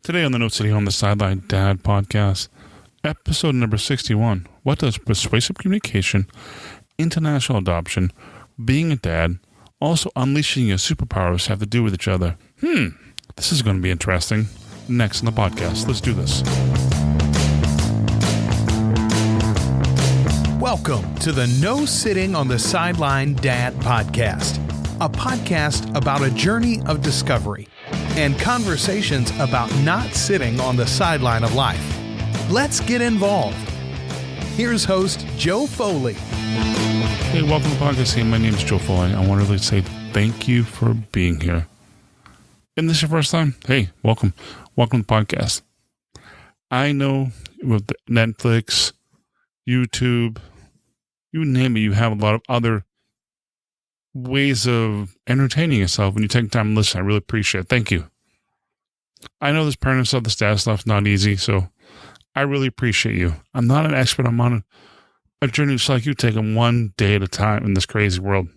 Today on the No Sitting on the Sideline Dad podcast, episode number 61, what does persuasive communication, international adoption, being a dad, also unleashing your superpowers have to do with each other? This is going to be interesting. Next on the podcast, let's do this. Welcome to the No Sitting on the Sideline Dad podcast, a podcast about a journey of discovery and conversations about not sitting on the sideline of life. Let's get involved. Here's host Joe Foley. Hey, welcome to the podcast. Hey, my name is Joe Foley. I want to really say thank you for being here. And this is your first time? Hey, welcome. Welcome to the podcast. I know with Netflix, YouTube, you name it, you have a lot of other ways of entertaining yourself when you take time to listen. I really appreciate it. Thank you. I know this parent stuff, this dad stuff's not easy, so I really appreciate you. I'm not an expert. I'm on a journey just like you, taking one day at a time in this crazy world.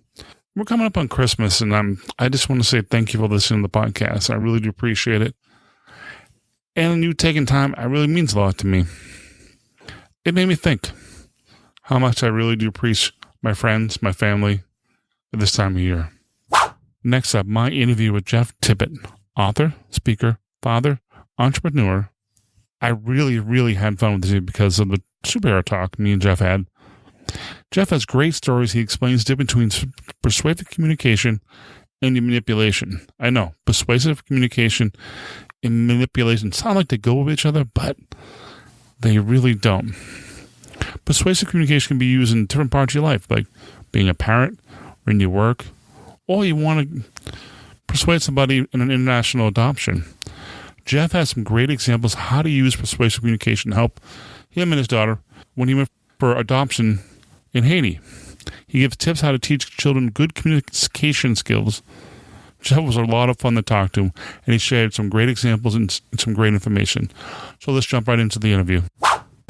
We're coming up on Christmas, and I just want to say thank you for listening to the podcast. I really do appreciate it. And you taking time, it really means a lot to me. It made me think how much I really do appreciate my friends, my family, at this time of year. Next up, my interview with Jeff Tippet, author, speaker, father, entrepreneur. I really had fun with this because of the superhero talk me and Jeff had. Jeff has great stories. He explains the difference between persuasive communication and manipulation. I know, persuasive communication and manipulation sound like they go with each other, but they really don't. Persuasive communication can be used in different parts of your life, like being a parent, or in your work, or you want to persuade somebody in an international adoption. Jeff has some great examples how to use persuasive communication to help him and his daughter when he went for adoption in Haiti. He gives tips how to teach children good communication skills. Jeff was a lot of fun to talk to, and he shared some great examples and some great information. So let's jump right into the interview.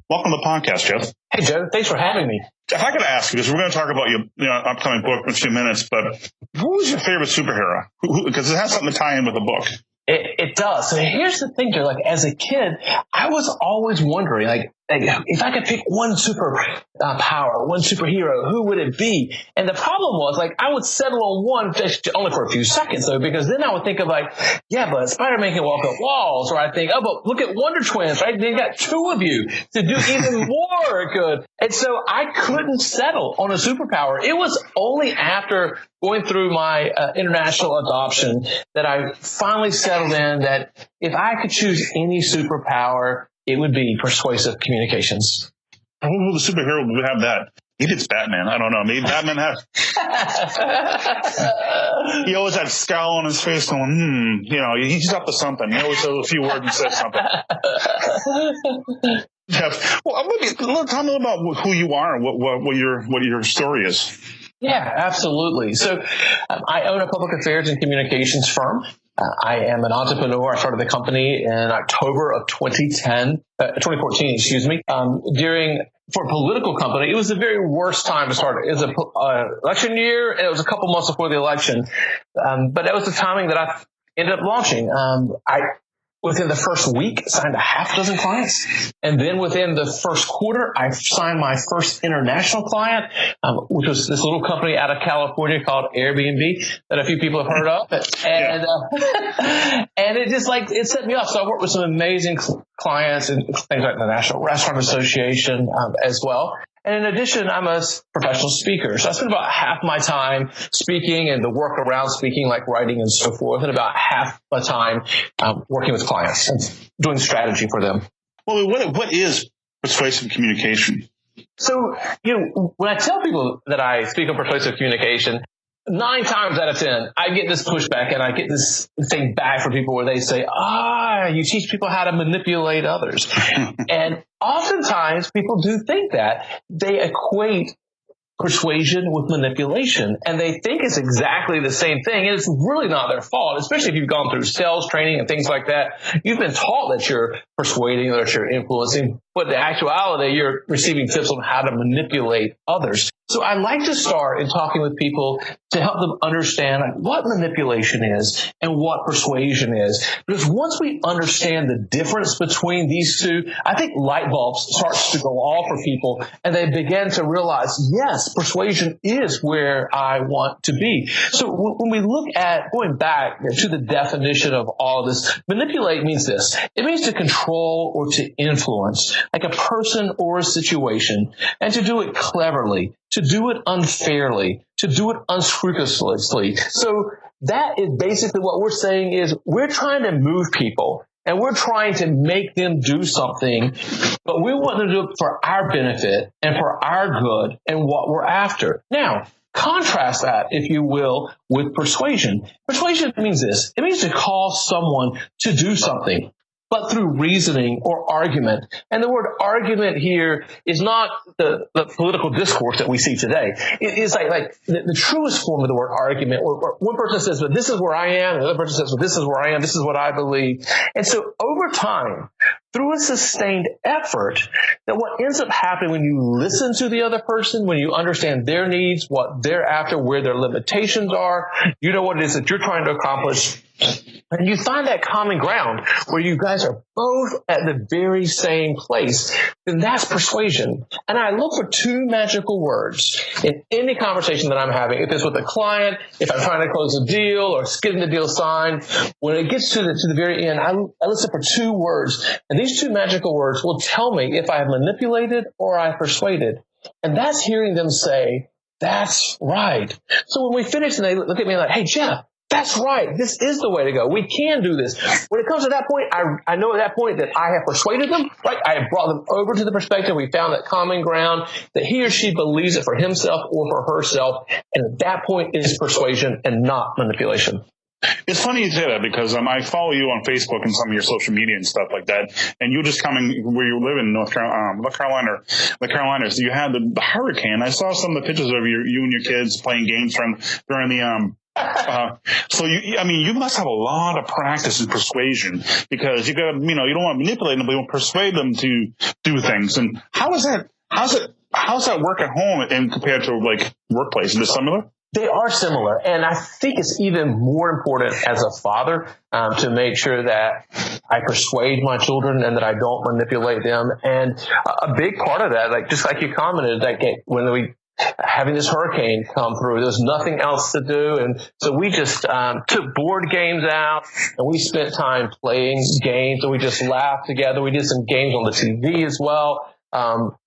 Welcome to the podcast, Jeff. Hey, Joe. Thanks for having me. If I could ask you, because we're going to talk about your upcoming book in a few minutes, but who was your favorite superhero? Because it has something to tie in with the book. It does. So here's the thing, Joe. Like, as a kid, I was always wondering, like if I could pick one super power, one superhero, who would it be? And the problem was, like, I would settle on one just only for a few seconds, though, because then I would think of, like, yeah, but Spider-Man can walk up walls, or I think, oh, but look at Wonder Twins, right? They got two of you to do even more good. And so I couldn't settle on a superpower. It was only after going through my international adoption that I finally settled in that if I could choose any superpower, it would be persuasive communications. Who the superhero would have that? Maybe it's Batman. I don't know. Maybe Batman has. He always had a scowl on his face going, he's up to something. He always says a few words and says something. Jeff, well, maybe tell me about who you are and what your story is. Yeah, absolutely. So I own a public affairs and communications firm. I am an entrepreneur. I started the company in October of 2014, for a political company, it was the very worst time to start. It was an election year, and it was a couple months before the election. But that was the timing that I ended up launching. Within the first week, signed a half dozen clients. And then within the first quarter, I signed my first international client, which was this little company out of California called Airbnb that a few people have heard of. And, and it just it set me off. So I worked with some amazing clients and things like the National Restaurant Association as well. And in addition, I'm a professional speaker. So I spend about half my time speaking and the work around speaking, like writing and so forth, and about half my time working with clients and doing strategy for them. Well, what is persuasive communication? So, when I tell people that I speak on persuasive communication, 9 times out of 10, I get this pushback and I get this thing back from people where they say, you teach people how to manipulate others. And oftentimes people do think that. They equate persuasion with manipulation, and they think it's exactly the same thing, and it's really not their fault, especially if you've gone through sales training and things like that. You've been taught that you're persuading or that you're influencing, but in actuality, you're receiving tips on how to manipulate others. So I like to start in talking with people to help them understand what manipulation is and what persuasion is. Because once we understand the difference between these two, I think light bulbs starts to go off for people and they begin to realize, yes, persuasion is where I want to be. So when we look at going back to the definition of all of this, manipulate means this. It means to control or to influence, like a person or a situation, and to do it cleverly, to do it unfairly, to do it unscrupulously. So that is basically what we're saying is we're trying to move people and we're trying to make them do something, but we want them to do it for our benefit and for our good and what we're after. Now, contrast that, if you will, with persuasion. Persuasion means this. It means to cause someone to do something, but through reasoning or argument. And the word argument here is not the political discourse that we see today. It is like the truest form of the word argument, where one person says, well, this is where I am, and the other person says, well, this is where I am, this is what I believe. And so over time, through a sustained effort, that what ends up happening when you listen to the other person, when you understand their needs, what they're after, where their limitations are, you know what it is that you're trying to accomplish, and you find that common ground where you guys are both at the very same place, then that's persuasion. And I look for two magical words in any conversation that I'm having. If it's with a client, if I'm trying to close a deal or getting the deal signed, when it gets to the very end, I listen for two words. And these two magical words will tell me if I have manipulated or I persuaded. And that's hearing them say, that's right. So when we finish and they look at me like, hey, Jeff, that's right. This is the way to go. We can do this. When it comes to that point, I know at that point that I have persuaded them, right? I have brought them over to the perspective. We found that common ground that he or she believes it for himself or for herself. And at that point it is persuasion and not manipulation. It's funny you say that because I follow you on Facebook and some of your social media and stuff like that. And you just coming where you live in the Carolinas, you had the hurricane. I saw some of the pictures of you and your kids playing games during the so you must have a lot of practice in persuasion because you don't want to manipulate them, but you want to persuade them to do things. And how's that work at home and compared to like workplace? Is it similar? They are similar, and I think it's even more important as a father to make sure that I persuade my children and that I don't manipulate them. And a big part of that, like just like you commented, like when we having this hurricane come through, there's nothing else to do, and so we just took board games out and we spent time playing games, and we just laughed together. We did some games on the TV as well.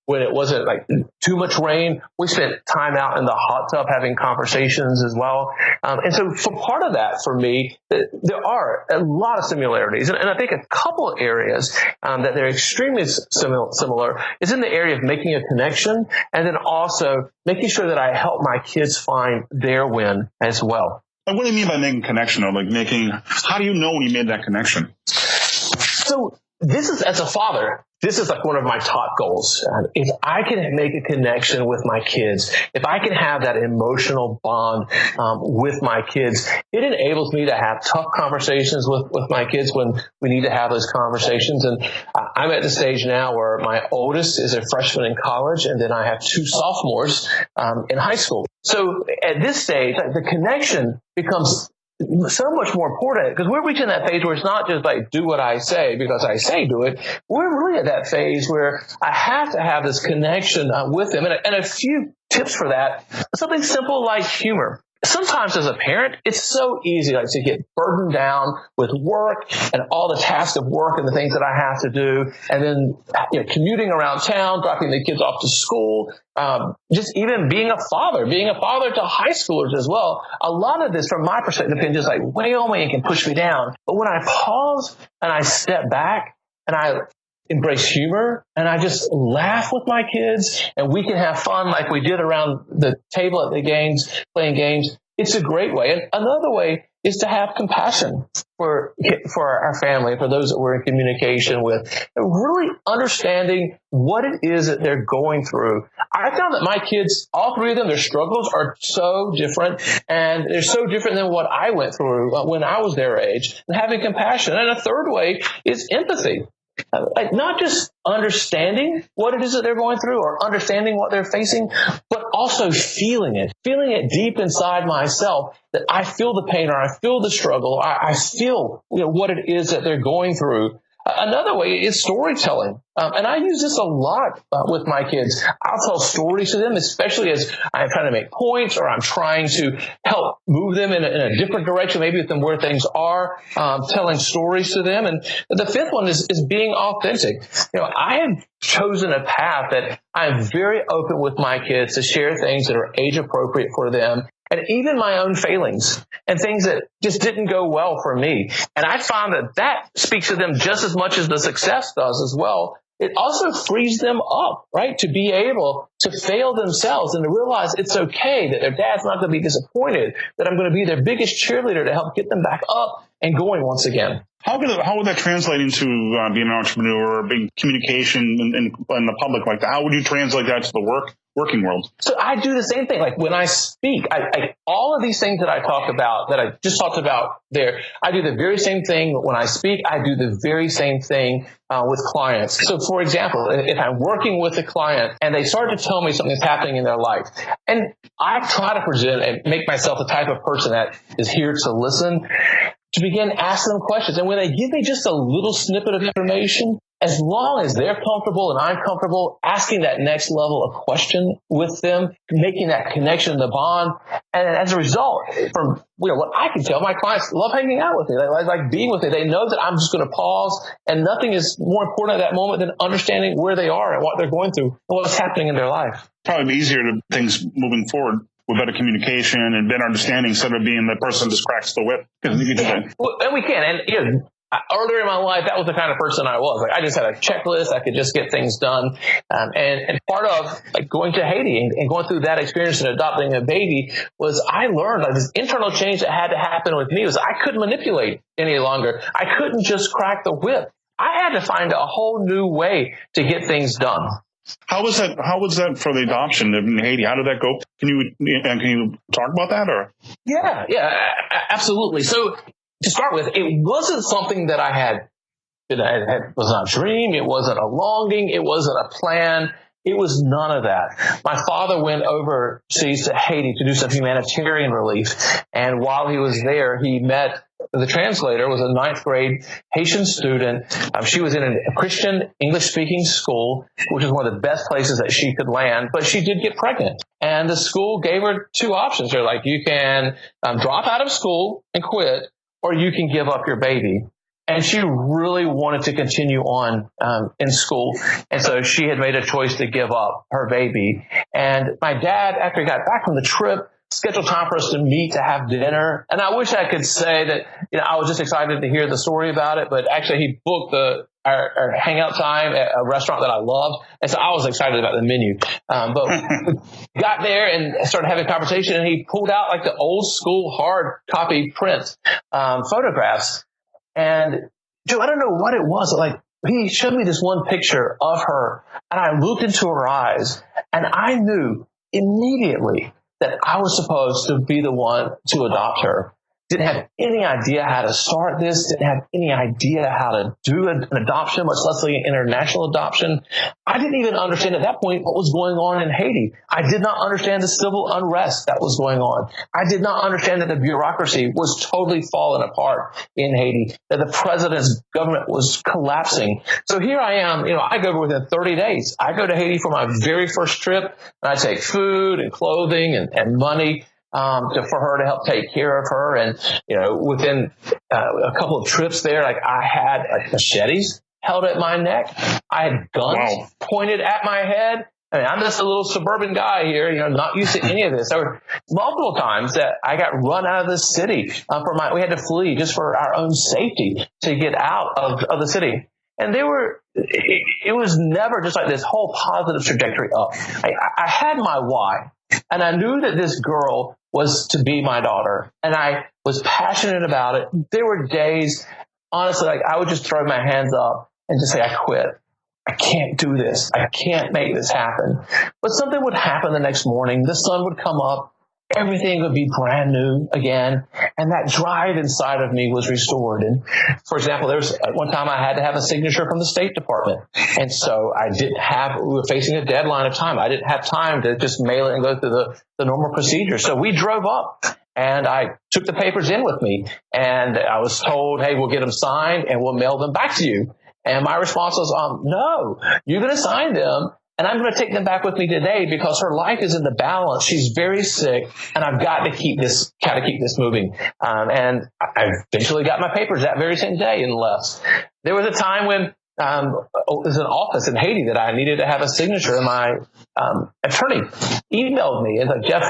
When it wasn't like too much rain, we spent time out in the hot tub having conversations as well. And so for part of that, for me, there are a lot of similarities. And I think a couple of areas that they're extremely similar is in the area of making a connection and then also making sure that I help my kids find their win as well. And what do you mean by making a connection? Or how do you know when you made that connection? So this is, as a father, this is like one of my top goals. If I can make a connection with my kids, if I can have that emotional bond with my kids, it enables me to have tough conversations with my kids when we need to have those conversations. And I'm at the stage now where my oldest is a freshman in college, and then I have two sophomores in high school. So at this stage, the connection becomes so much more important because we're reaching that phase where it's not just like do what I say because I say do it. We're really at that phase where I have to have this connection with them. And a few tips for that, something simple like humor. Sometimes as a parent, it's so easy to get burdened down with work and all the tasks of work and the things that I have to do. And then commuting around town, dropping the kids off to school, just even being a father to high schoolers as well. A lot of this, from my perspective, can just weigh on me and can push me down. But when I pause and I step back and I embrace humor and I just laugh with my kids and we can have fun like we did around the table at the games, playing games, it's a great way. And another way is to have compassion for our family, for those that we're in communication with, and really understanding what it is that they're going through. I found that my kids, all three of them, their struggles are so different, and they're so different than what I went through when I was their age, and having compassion. And a third way is empathy. Like not just understanding what it is that they're going through or understanding what they're facing, but also feeling it deep inside myself, that I feel the pain or I feel the struggle. I feel, what it is that they're going through. Another way is storytelling. And I use this a lot with my kids. I'll tell stories to them, especially as I'm trying to make points or I'm trying to help move them in a different direction, maybe with them where things are, telling stories to them. And the fifth one is being authentic. I have chosen a path that I'm very open with my kids to share things that are age appropriate for them. And even my own failings and things that just didn't go well for me. And I found that speaks to them just as much as the success does as well. It also frees them up, right, to be able to fail themselves and to realize it's okay, that their dad's not going to be disappointed, that I'm going to be their biggest cheerleader to help get them back up and going once again. How would that translate into being an entrepreneur or being communication in the public like that? How would you translate that to the working world? So I do the same thing. Like when I speak, I all of these things that I talk about, that I just talked about there, I do the very same thing when I speak. I do the very same thing with clients. So for example, if I'm working with a client and they start to tell me something's happening in their life, and I try to present and make myself the type of person that is here to listen, to begin asking them questions. And when they give me just a little snippet of information, as long as they're comfortable and I'm comfortable, asking that next level of question with them, making that connection, the bond. And as a result, from what I can tell, my clients love hanging out with me. They like being with me. They know that I'm just going to pause, and nothing is more important at that moment than understanding where they are and what they're going through and what's happening in their life. Probably easier to things moving forward with better communication and better understanding, instead of being the person that just cracks the whip. And we can. And earlier in my life, that was the kind of person I was. Like I just had a checklist. I could just get things done. And part of going to Haiti and going through that experience and adopting a baby was I learned this internal change that had to happen with me was I couldn't manipulate any longer. I couldn't just crack the whip. I had to find a whole new way to get things done. How was that for the adoption in Haiti? How did that go? Can you talk about that? Or Yeah, absolutely. So to start with, it wasn't something that I had. It was not a dream. It wasn't a longing. It wasn't a plan. It was none of that. My father went overseas to Haiti to do some humanitarian relief. And while he was there, he met the translator, was a 9th grade Haitian student. She was in a Christian English-speaking school, which is one of the best places that she could land. But she did get pregnant. And the school gave her 2 options. They're like, you can drop out of school and quit, or you can give up your baby. And she really wanted to continue on in school. And so she had made a choice to give up her baby. And my dad, after he got back from the trip, scheduled time for us to meet to have dinner. And I wish I could say that I was just excited to hear the story about it. But actually, he booked our hangout time at a restaurant that I loved. And so I was excited about the menu. But we got there and started having a conversation. And he pulled out the old school hard copy print photographs. And Joe, I don't know what it was. He showed me this one picture of her, and I looked into her eyes, and I knew immediately that I was supposed to be the one to adopt her. Didn't have any idea how to start this, didn't have any idea how to do an adoption, much less an international adoption. I didn't even understand at that point what was going on in Haiti. I did not understand the civil unrest that was going on. I did not understand that the bureaucracy was totally falling apart in Haiti, that the president's government was collapsing. So here I am, I go within 30 days. I go to Haiti for my very first trip, and I take food and clothing and money for her to help take care of her. And, within a couple of trips there, I had machetes held at my neck. I had guns pointed at my head. I mean, I'm just a little suburban guy here, not used to any of this. There were multiple times that I got run out of the city we had to flee just for our own safety to get out of the city. And it was never just this whole positive trajectory up. I had my why. And I knew that this girl was to be my daughter. And I was passionate about it. There were days, honestly, I would just throw my hands up and just say, I quit. I can't do this. I can't make this happen. But something would happen the next morning. The sun would come up everything would be brand new again. And that drive inside of me was restored. And for example, there was one time I had to have a signature from the State Department. And so we were facing a deadline of time. I didn't have time to just mail it and go through the normal procedure. So we drove up and I took the papers in with me, and I was told, hey, we'll get them signed and we'll mail them back to you. And my response was, no, you're going to sign them. And I'm going to take them back with me today because her life is in the balance. She's very sick, and I've got to keep this moving. And I eventually got my papers that very same day and left. There was a time when there's an office in Haiti that I needed to have a signature, and my attorney emailed me and said, Jeff,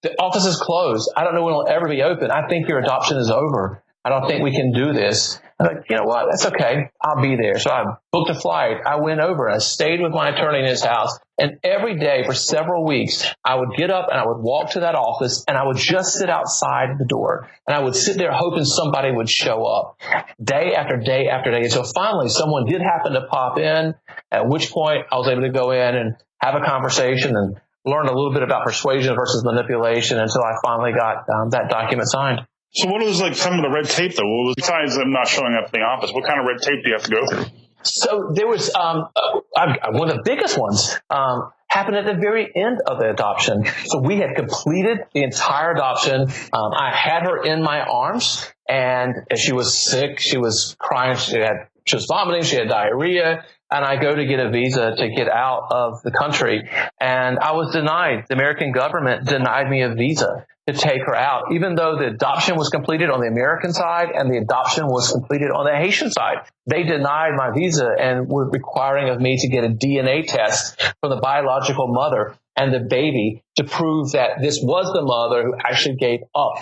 the office is closed. I don't know when it'll ever be open. I think your adoption is over. I don't think we can do this. I'm like, you know what? That's okay. I'll be there. So I booked a flight. I went over and I stayed with my attorney in his house. And every day for several weeks, I would get up and I would walk to that office and I would just sit outside the door. And I would sit there hoping somebody would show up day after day after day. And so finally, someone did happen to pop in, at which point I was able to go in and have a conversation and learn a little bit about persuasion versus manipulation until I finally got that document signed. So what was like some of the red tape though? What was, besides them not showing up in the office, what kind of red tape do you have to go through? So there was one of the biggest ones happened at the very end of the adoption. So we had completed the entire adoption. I had her in my arms, and she was sick. She was crying. She was vomiting. She had diarrhea. And I go to get a visa to get out of the country, and I was denied. The American government denied me a visa to take her out, even though the adoption was completed on the American side and the adoption was completed on the Haitian side. They denied my visa and were requiring of me to get a DNA test from the biological mother and the baby to prove that this was the mother who actually gave up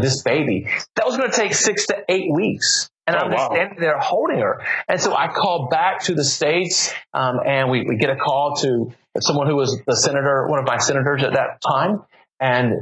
this baby. That was going to take 6 to 8 weeks. And I'm just standing there holding her. And so I called back to the States, and we get a call to someone who was the senator, one of my senators at that time, and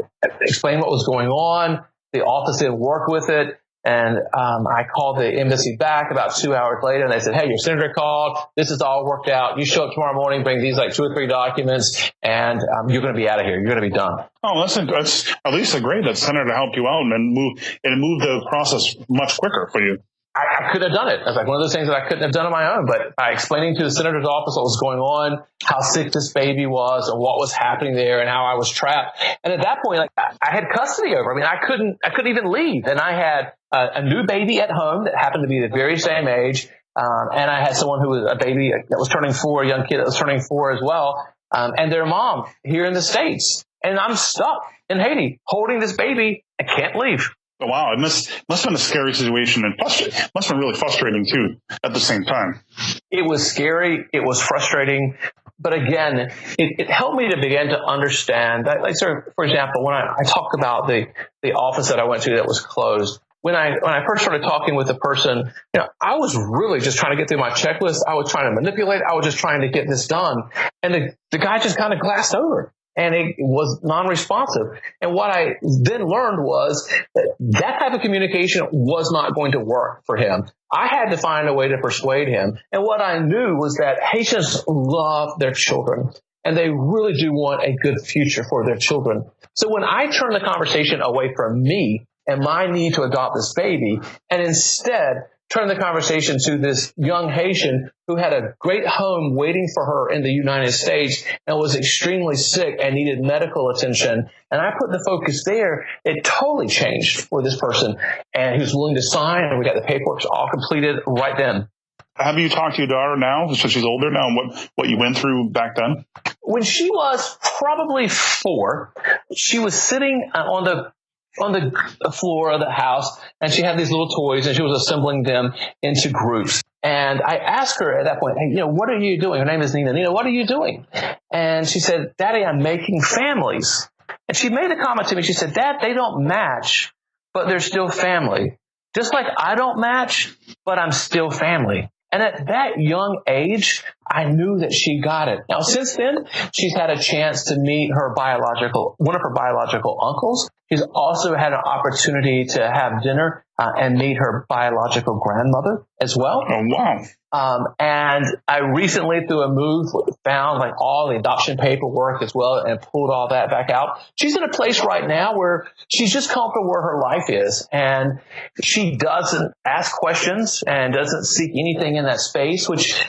explain what was going on. The office didn't work with it. And I called the embassy back about 2 hours later, and they said, hey, your senator called. This is all worked out. You show up tomorrow morning, bring these like 2 or 3 documents, and you're going to be out of here. You're going to be done. Oh, that's at least great that senator helped you out and move the process much quicker for you. I could have done it. It was like one of those things that I couldn't have done on my own. But by explaining to the senator's office what was going on, how sick this baby was, and what was happening there, and how I was trapped. And at that point, like I had custody over. I mean, I couldn't even leave. And I had a new baby at home that happened to be the very same age, and I had someone who was a baby that was turning 4, a young kid that was turning 4 as well, and their mom here in the States. And I'm stuck in Haiti holding this baby. I can't leave. Oh, wow, it must have been a scary situation, and must have been really frustrating too at the same time. It was scary. It was frustrating. But again, it helped me to begin to understand that, like, for example, when I talked about the office that I went to that was closed, when I first started talking with the person, I was really just trying to get through my checklist. I was trying to manipulate. I was just trying to get this done. And the guy just kind of glassed over. And it was non-responsive. And what I then learned was that type of communication was not going to work for him. I had to find a way to persuade him. And what I knew was that Haitians love their children, and they really do want a good future for their children. So when I turned the conversation away from me and my need to adopt this baby, and instead turned the conversation to this young Haitian who had a great home waiting for her in the United States and was extremely sick and needed medical attention. And I put the focus there. It totally changed for this person. And he was willing to sign, and we got the paperwork all completed right then. Have you talked to your daughter now, so she's older now, and what you went through back then? When she was probably 4, she was sitting on the floor of the house, and she had these little toys, and she was assembling them into groups. And I asked her at that point, hey, what are you doing? Her name is Nina. Nina, what are you doing? And she said, Daddy, I'm making families. And she made a comment to me. She said, Dad, they don't match, but they're still family. Just like I don't match, but I'm still family. And at that young age, I knew that she got it. Now, since then, she's had a chance to meet one of her biological uncles. She's also had an opportunity to have dinner and meet her biological grandmother as well. Oh, wow. And I recently, through a move, found like all the adoption paperwork as well and pulled all that back out. She's in a place right now where she's just comfortable where her life is. And she doesn't ask questions and doesn't seek anything in that space, which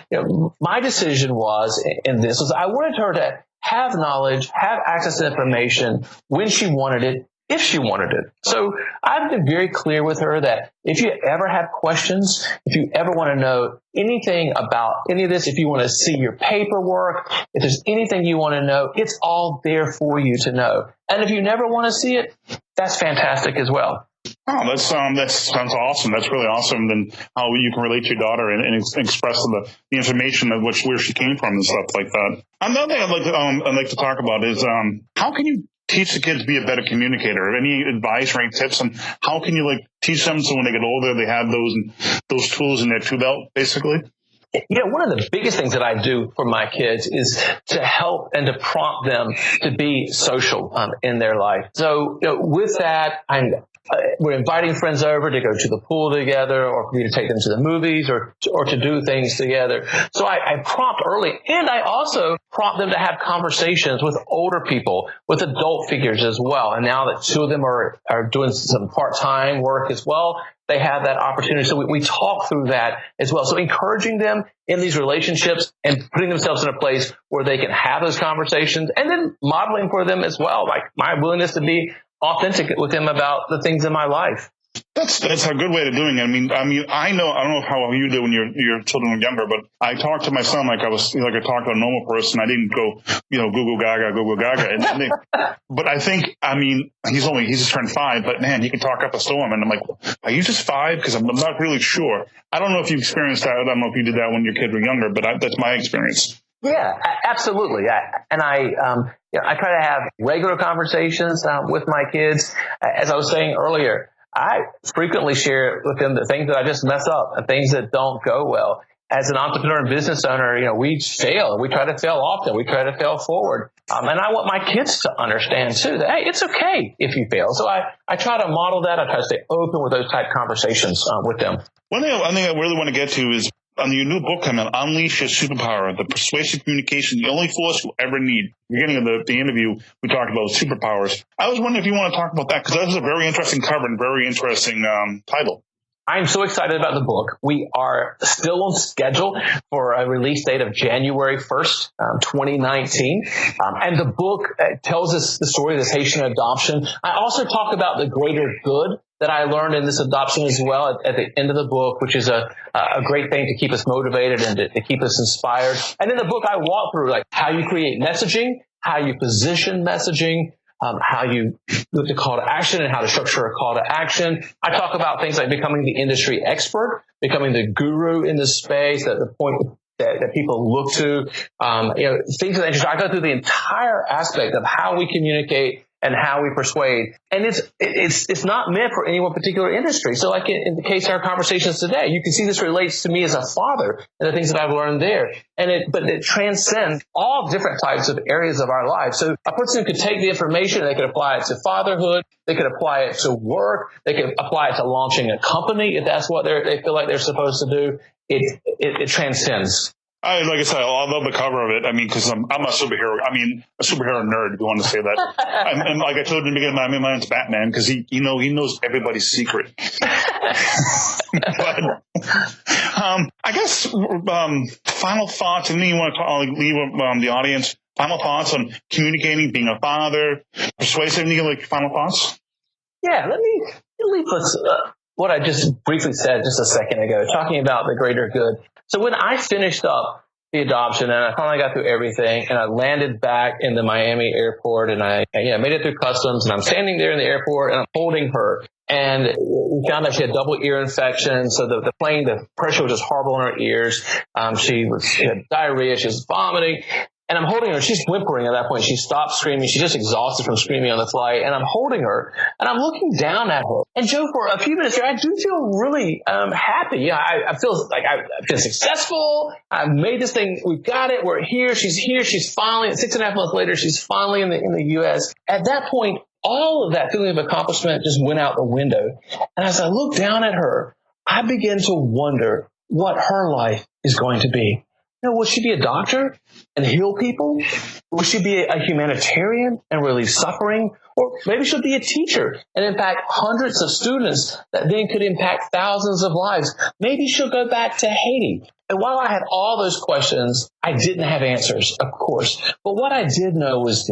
my decision was in this was I wanted her to have knowledge, have access to information when she wanted it, if she wanted it. So I've been very clear with her that if you ever have questions, if you ever want to know anything about any of this, if you want to see your paperwork, if there's anything you want to know, it's all there for you to know. And if you never want to see it, that's fantastic as well. Oh, that sounds awesome. That's really awesome. Then how you can relate to your daughter and express the information of where she came from and stuff like that. Another thing I'd like to talk about is how can you teach the kids to be a better communicator? Any advice or any tips on how can you teach them so when they get older they have those tools in their tool belt, basically? One of the biggest things that I do for my kids is to help and to prompt them to be social in their life. So with that, we're inviting friends over to go to the pool together, or for me to take them to the movies, or to do things together. So I prompt early, and I also prompt them to have conversations with older people, with adult figures as well. And now that two of them are doing some part-time work as well, they have that opportunity. So we talk through that as well. So encouraging them in these relationships and putting themselves in a place where they can have those conversations, and then modeling for them as well, like my willingness to be authentic with them about the things in my life. That's a good way of doing it. I mean, I don't know how you do when your children were younger, but I talked to my son like I talked to a normal person. I didn't go, Google Gaga. But I think, he's just turned 5, but man, he can talk up a storm. And I'm like, are you just 5? Because I'm not really sure. I don't know if you experienced that. I don't know if you did that when your kids were younger, but that's my experience. Yeah, absolutely. I try to have regular conversations with my kids. As I was saying earlier, I frequently share with them the things that I just mess up and things that don't go well. As an entrepreneur and business owner, we fail. We try to fail often. We try to fail forward. And I want my kids to understand too that, hey, it's okay if you fail. So I try to model that. I try to stay open with those type conversations with them. One thing I really want to get to is on your new book coming out, Unleash Your Superpower, the persuasive communication, the only force you'll ever need. Beginning of the interview, we talked about superpowers. I was wondering if you want to talk about that, because that was a very interesting cover and very interesting title. I'm so excited about the book. We are still on schedule for a release date of January 1st, 2019. And the book tells us the story of this Haitian adoption. I also talk about the greater good that I learned in this adoption as well at the end of the book, which is a great thing to keep us motivated and to keep us inspired. And in the book, I walk through how you create messaging, how you position messaging, how you look at call to action and how to structure a call to action. I talk about things like becoming the industry expert, becoming the guru in this space, the point that people look to, things of that nature. I go through the entire aspect of how we communicate and how we persuade. And it's not meant for any one particular industry. So like in the case of our conversations today, you can see this relates to me as a father and the things that I've learned there. But it transcends all different types of areas of our lives. So a person could take the information and they could apply it to fatherhood. They could apply it to work. They could apply it to launching a company if that's what they feel like they're supposed to do. It transcends. Like I said, I love the cover of it. Because I'm a superhero. A superhero nerd, if you want to say that. and like I told you in the beginning, my name's Batman because he knows everybody's secret. But I guess final thoughts. And then you want to leave the audience. Final thoughts on communicating, being a father, persuasive. Any final thoughts? Yeah, let me leave us what I just briefly said just a second ago, talking about the greater good. So when I finished up the adoption and I finally got through everything and I landed back in the Miami airport and I made it through customs and I'm standing there in the airport and I'm holding her. And we found out she had double ear infection. So the pressure was just horrible in her ears. She had diarrhea. She was vomiting. And I'm holding her. She's whimpering at that point. She stopped screaming. She's just exhausted from screaming on the flight. And I'm holding her. And I'm looking down at her. And Joe, for a few minutes here, I do feel really happy. I feel like I've been successful. I've made this thing. We've got it. We're here. She's here. She's finally, 6.5 months later, she's finally in the U.S. At that point, all of that feeling of accomplishment just went out the window. And as I looked down at her, I began to wonder what her life is going to be. Will she be a doctor and heal people? Will she be a humanitarian and relieve suffering? Or maybe she'll be a teacher and impact hundreds of students that then could impact thousands of lives. Maybe she'll go back to Haiti. And while I had all those questions, I didn't have answers, of course. But what I did know was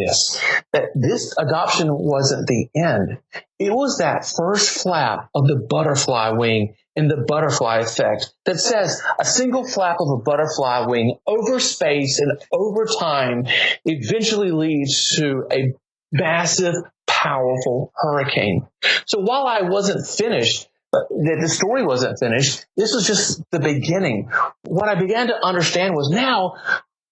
that this adoption wasn't the end. It was that first flap of the butterfly wing in the butterfly effect that says a single flap of a butterfly wing over space and over time eventually leads to a massive, powerful hurricane. So while I wasn't finished, the story wasn't finished, this was just the beginning. What I began to understand was now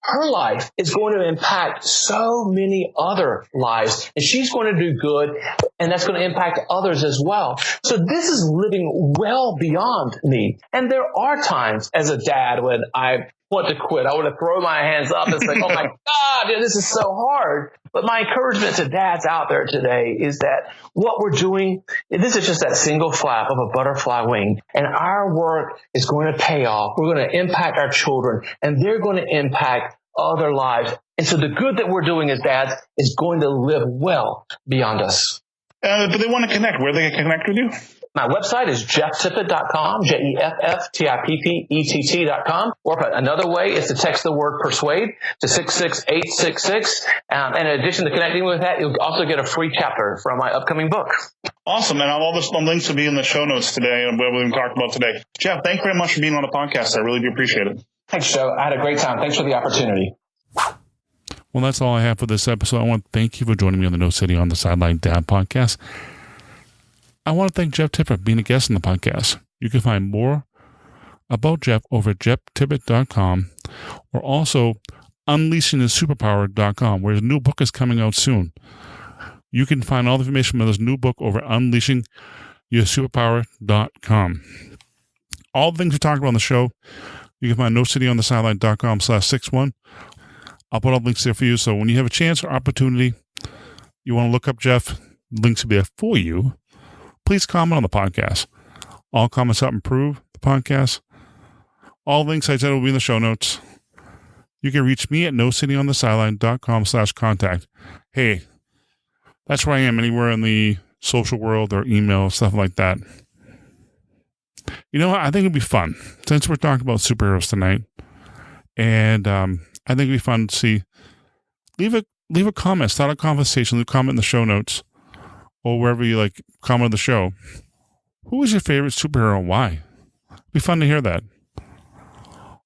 her life is going to impact so many other lives, and she's going to do good, and that's going to impact others as well. So this is living well beyond me. And there are times as a dad when I want to quit. I want to throw my hands up and say, oh my God, this is so hard. But my encouragement to dads out there today is that what we're doing, this is just that single flap of a butterfly wing, and our work is going to pay off. We're going to impact our children, and they're going to impact other lives. And so the good that we're doing as dads is going to live well beyond us. But they want to connect. Where they can connect with you? My website is jefftippet.com, JEFFTIPPETT.com. Or another way is to text the word persuade to 66866. And in addition to connecting with that, you'll also get a free chapter from my upcoming book. Awesome. And all the links will be in the show notes today and what we've talked about today. Jeff, thanks very much for being on the podcast. I really do appreciate it. Thanks, Joe. I had a great time. Thanks for the opportunity. Well, that's all I have for this episode. I want to thank you for joining me on the No City on the Sideline Dad podcast. I want to thank Jeff Tippet for being a guest on the podcast. You can find more about Jeff over at jefftippet.com or also unleashingthesuperpower.com, where his new book is coming out soon. You can find all the information about this new book over at unleashingyoursuperpower.com. All the things we talked about on the show, you can find nocityonthesideline.com/61. I'll put all the links there for you. So when you have a chance or opportunity, you want to look up Jeff, links will be there for you. Please comment on the podcast. All comments help improve the podcast. All links I said will be in the show notes. You can reach me at nocityonthesideline.com/contact. Hey, that's where I am, anywhere in the social world or email, stuff like that. You know what? I think it'd be fun, since we're talking about superheroes tonight. And I think it'd be fun to see. Leave a comment, start a conversation, leave a comment in the show notes, or wherever you like comment on the show. Who is your favorite superhero and why? It'd be fun to hear that.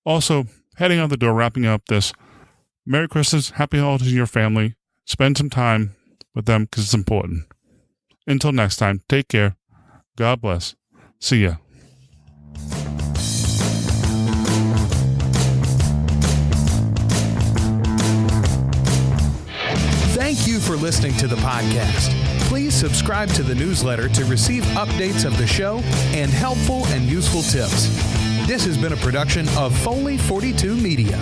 Also, heading out the door, wrapping up this, Merry Christmas, Happy Holidays to your family. Spend some time with them because it's important. Until next time, take care. God bless. See ya. Thank you for listening to the podcast. Please subscribe to the newsletter to receive updates of the show and helpful and useful tips. This has been a production of Foley 42 Media.